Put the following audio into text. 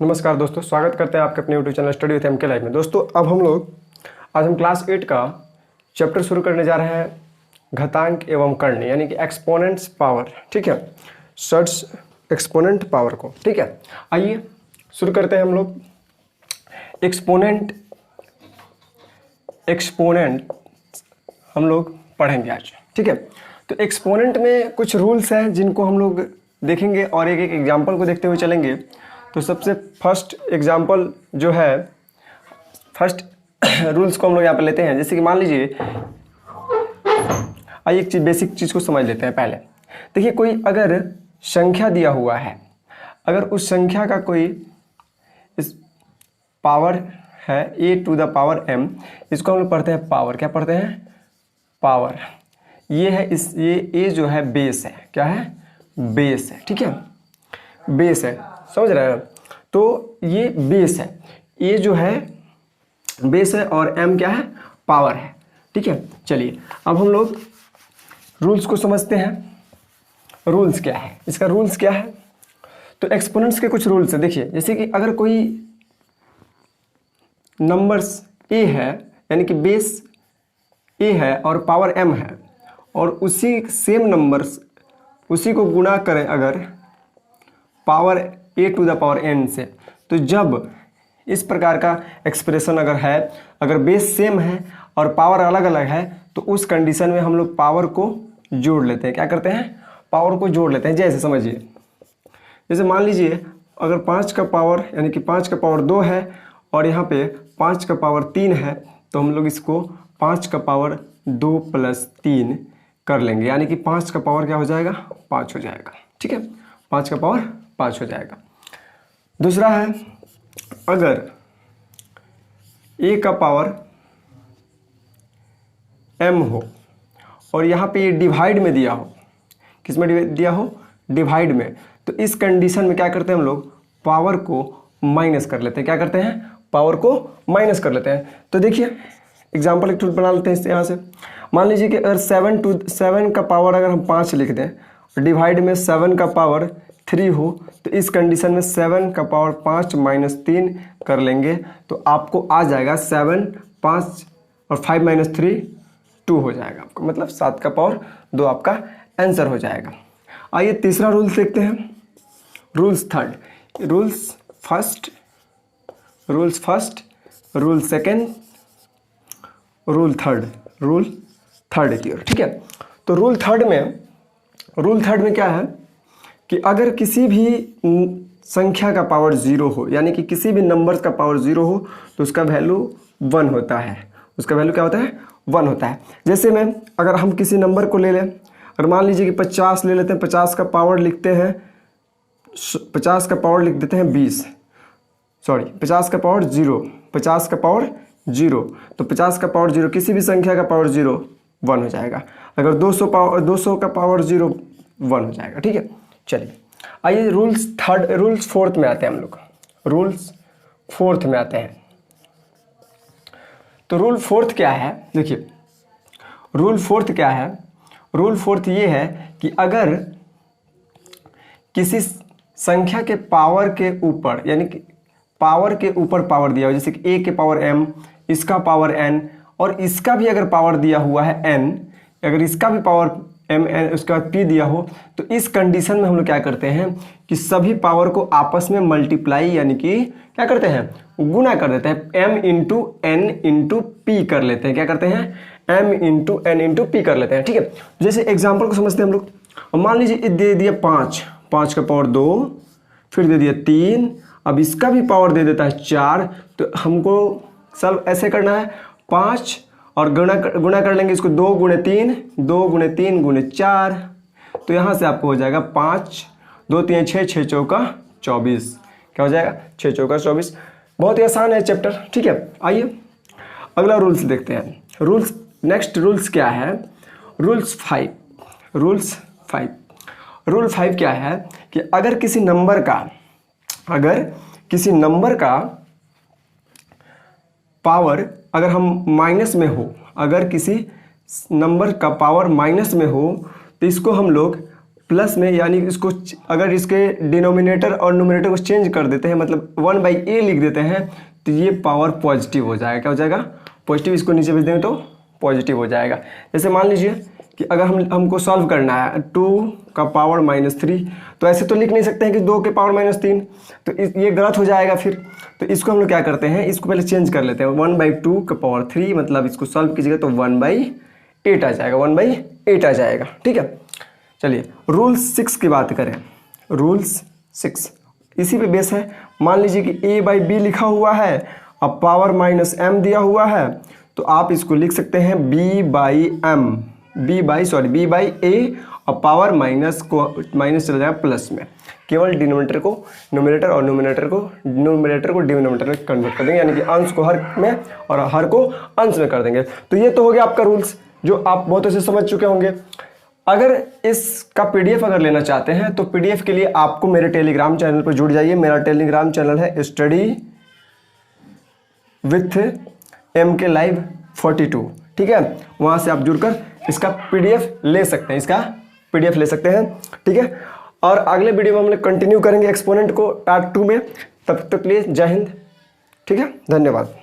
नमस्कार दोस्तों, स्वागत करते हैं आपके अपने YouTube channel study with MK live में। दोस्तों आज हम क्लास 8 का चैप्टर शुरू करने जा रहे हैं, घातांक एवं कर्ण यानी कि एक्सपोनेंट्स पावर। ठीक है, सर्च एक्सपोनेंट पावर को। ठीक है, आइए शुरू करते हैं हम लोग। एक्सपोनेंट हम लोग पढ़ेंगे आज। ठीक है, तो एक्सपोनेंट में कुछ रूल्स हैं जिनको हम लोग देखेंगे और एक एक एग्जाम्पल को देखते हुए चलेंगे। तो सबसे फर्स्ट एग्जाम्पल जो है, फर्स्ट रूल्स को हम लोग यहाँ पर लेते हैं। जैसे कि मान लीजिए, आइए एक बेसिक चीज़ को समझ लेते हैं पहले। देखिए, कोई अगर संख्या दिया हुआ है, अगर उस संख्या का कोई इस पावर है a⁻m, इसको हम लोग पढ़ते हैं पावर। क्या पढ़ते हैं? पावर। ये है ये जो है बेस है। क्या है? बेस है। ठीक है, बेस है, समझ रहे हैं? तो ये बेस है, ये जो है बेस है और m क्या है? पावर है। ठीक है, चलिए अब हम लोग रूल्स को समझते हैं। रूल्स क्या है, इसका रूल्स क्या है? तो एक्सपोनेंट्स के कुछ रूल्स है। देखिए, जैसे कि अगर कोई नंबर्स a है, यानी कि बेस a है और पावर m है, और उसी सेम नंबर्स उसी को गुणा करें अगर पावर a⁻n से, तो जब इस प्रकार का एक्सप्रेशन अगर है, अगर बेस सेम है और पावर अलग अलग है, तो उस कंडीशन में हम लोग पावर को जोड़ लेते हैं। क्या करते हैं? पावर को जोड़ लेते हैं। जैसे समझिए, जैसे मान लीजिए अगर 5 का पावर यानी कि 5 का पावर 2 है और यहाँ पे 5 का पावर 3 है, तो हम लोग इसको 5 का पावर 2 + 3 कर लेंगे, यानी कि 5 का पावर क्या हो जाएगा? 5 हो जाएगा। ठीक है, 5 का पावर 5 हो जाएगा। दूसरा है, अगर a का पावर m हो और यहाँ पे ये डिवाइड में दिया हो, किस में दिया हो? डिवाइड में, तो इस कंडीशन में क्या करते हैं हम लोग? पावर को माइनस कर लेते हैं। क्या करते हैं? पावर को माइनस कर लेते हैं। तो देखिए एग्जाम्पल एक बना लेते हैं यहाँ से। मान लीजिए कि अगर 7 का पावर अगर हम 5 लिख दें और डिवाइड में 7 का पावर 3 हो, तो इस कंडीशन में 7 का पावर 5 - 3 कर लेंगे, तो आपको आ जाएगा 7, 5 और 5 - 3 2 हो जाएगा आपको, मतलब 7 का पावर 2 आपका आंसर हो जाएगा। आइए तीसरा रूल्स देखते हैं। Rules third, rules first, rule second, rule third की ओर। ठीक है, तो रूल थर्ड में क्या है कि अगर किसी भी संख्या का पावर 0 हो, यानी कि किसी भी नंबर्स का पावर 0 हो, तो उसका वैल्यू 1 होता है। उसका वैल्यू क्या होता है? 1 होता है। जैसे में अगर हम किसी नंबर को ले लें, अगर मान लीजिए कि 50 ले लेते हैं, 50 का पावर लिखते हैं, 50 का पावर लिख देते हैं 20, सॉरी 50 का पावर 0, 50 का पावर 0, तो 50 का पावर 0, किसी भी संख्या का पावर 0 1 हो जाएगा। अगर 200 का पावर 0 1 हो जाएगा। ठीक है, चलिए आइए रूल्स फोर्थ में आते हैं हम लोग। रूल्स फोर्थ में आते हैं। तो रूल फोर्थ क्या है? देखिए, रूल फोर्थ क्या है? रूल फोर्थ ये है कि अगर किसी संख्या के पावर के ऊपर, यानी कि पावर के ऊपर पावर दिया हो, जैसे कि a के पावर m, इसका पावर n और इसका भी अगर पावर दिया हुआ है n, अगर इसका भी पावर m n उसका p दिया हो, तो इस कंडीशन में हम लोग क्या करते हैं कि सभी पावर को आपस में मल्टीप्लाई यानी कि क्या करते हैं? गुना कर देते हैं। m × n × p कर लेते हैं। क्या करते हैं? m × n × p कर लेते हैं। ठीक है, जैसे एग्जाम्पल को समझते हैं हम लोग। मान लीजिए दे दिया 5 का पावर 2, फिर दे दिया 3, अब इसका भी पावर दे देता है 4, तो हमको सब ऐसे करना है 5 और गुणा कर लेंगे इसको 2 × 3, 2 × 3 × 4, तो यहाँ से आपको हो जाएगा 5, 2 3 6, 6 चौका 24। क्या हो जाएगा? 6 चौका 24। बहुत ही आसान है चैप्टर। ठीक है, आइए अगला रूल्स देखते हैं। नेक्स्ट रूल्स क्या है? रूल 5 क्या है कि अगर किसी नंबर का पावर अगर हम माइनस में हो, अगर किसी नंबर का पावर माइनस में हो, तो इसको हम लोग प्लस में, यानी इसको अगर इसके डिनोमिनेटर और न्यूमरेटर को चेंज कर देते हैं, मतलब 1/a लिख देते हैं, तो ये पावर पॉजिटिव हो जाएगा। क्या हो जाएगा? पॉजिटिव। इसको नीचे भेज देंगे तो पॉजिटिव हो जाएगा। जैसे मान लीजिए कि अगर हमको सॉल्व करना है 2 का पावर -3, तो ऐसे तो लिख नहीं सकते हैं कि 2 के पावर -3, तो ये गलत हो जाएगा फिर। तो इसको हम लोग क्या करते हैं, इसको पहले चेंज कर लेते हैं। 1/2 का पावर 3, मतलब इसको सॉल्व कीजिएगा तो 1/8 आ जाएगा, 1/8 आ जाएगा। ठीक है, चलिए रूल 6 की बात करें। रूल्स 6 इसी पे बेस है। मान लीजिए कि a/b लिखा हुआ है, अब पावर -m दिया हुआ है, तो आप इसको लिख सकते हैं b/a, और पावर माइनस चला जाएगा प्लस में। केवल डिनोमिनेटर को न्यूमरेटर और न्यूमरेटर को डिनोमिनेटर में कन्वर्ट कर देंगे, यानी कि अंश को हर में और हर को अंश में कर देंगे। तो ये तो हो गया आपका रूल्स, जो आप बहुत अच्छे समझ चुके होंगे। अगर इसका पीडीएफ अगर लेना चाहते हैं तो पीडीएफ के लिए आपको मेरे टेलीग्राम चैनल पर जुड़ जाइए। मेरा टेलीग्राम चैनल है स्टडी विथ MK Live 42। ठीक है, वहां से आप जुड़कर इसका पीडीएफ ले सकते हैं। ठीक है, और अगले वीडियो में हम लोग कंटिन्यू करेंगे एक्सपोनेंट को पार्ट 2 में। तब तक के लिए जय हिंद। ठीक है, धन्यवाद।